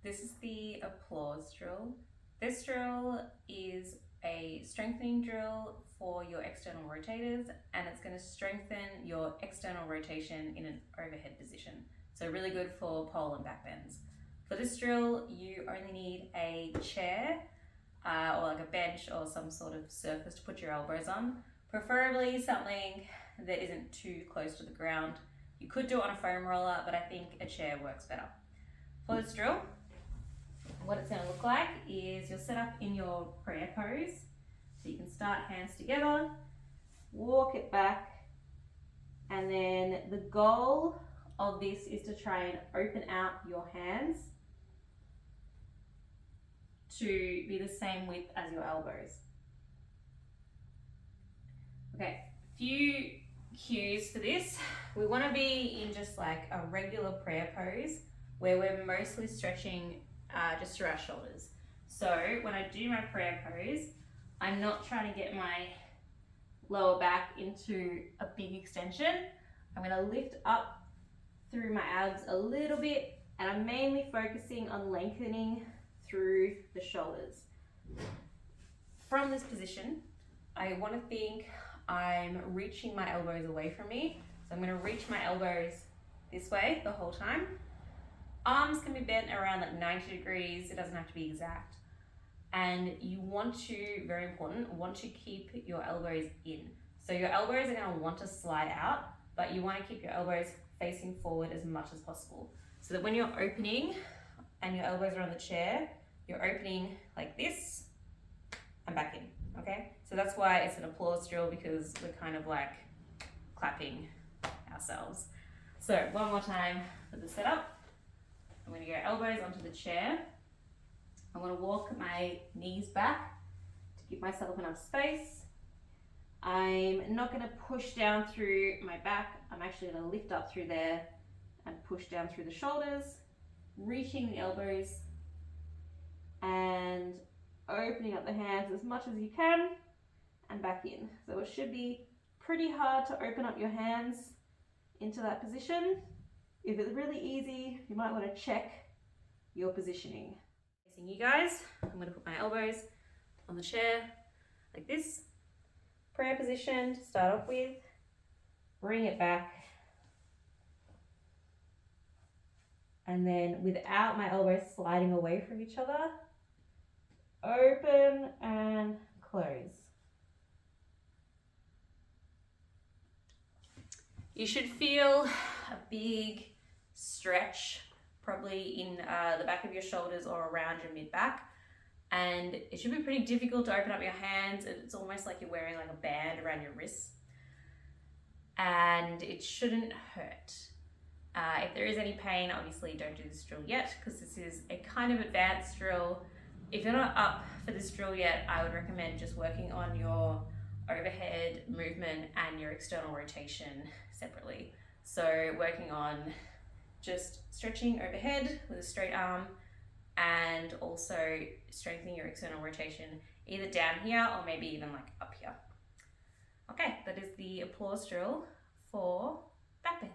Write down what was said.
This is the applause drill. This drill is a strengthening drill for your external rotators, and it's going to strengthen your external rotation in an overhead position. So really good for pole and back bends. For this drill, you only need a chair or like a bench or some sort of surface to put your elbows on, preferably something that isn't too close to the ground. You could do it on a foam roller, but I think a chair works better. For this drill, what it's going to look like is you'll set up in your prayer pose. So you can start hands together, walk it back, and then the goal of this is to try and open out your hands to be the same width as your elbows. Okay, a few cues for this. We want to be in just like a regular prayer pose where we're mostly stretching just through our shoulders. So when I do my prayer pose, I'm not trying to get my lower back into a big extension. I'm going to lift up through my abs a little bit, and I'm mainly focusing on lengthening through the shoulders. From this position, I want to think I'm reaching my elbows away from me. So I'm going to reach my elbows this way the whole time. Arms can be bent around like 90 degrees. It doesn't have to be exact. And you want to, very important, want to keep your elbows in. So your elbows are going to want to slide out, but you want to keep your elbows facing forward as much as possible. So that when you're opening and your elbows are on the chair, you're opening like this and back in, okay? So that's why it's an applause drill, because we're kind of like clapping ourselves. So one more time for the setup. I'm going to go elbows onto the chair. I want to walk my knees back to give myself enough space. I'm not going to push down through my back. I'm actually going to lift up through there and push down through the shoulders, reaching the elbows and opening up the hands as much as you can and back in. So it should be pretty hard to open up your hands into that position. If it's really easy, you might want to check your positioning. Facing you guys, I'm going to put my elbows on the chair like this. Prayer position to start off with. Bring it back. And then without my elbows sliding away from each other, open and close. You should feel a big stretch probably in the back of your shoulders or around your mid-back, and it should be pretty difficult to open up your hands. It's almost like you're wearing like a band around your wrists, and it shouldn't hurt. If there is any pain, obviously don't do this drill yet, because this is a kind of advanced drill. If you're not up for this drill yet, I would recommend just working on your overhead movement and your external rotation separately. So working on just stretching overhead with a straight arm, and also strengthening your external rotation either down here or maybe even like up here. Okay, that is the applause drill for back bend.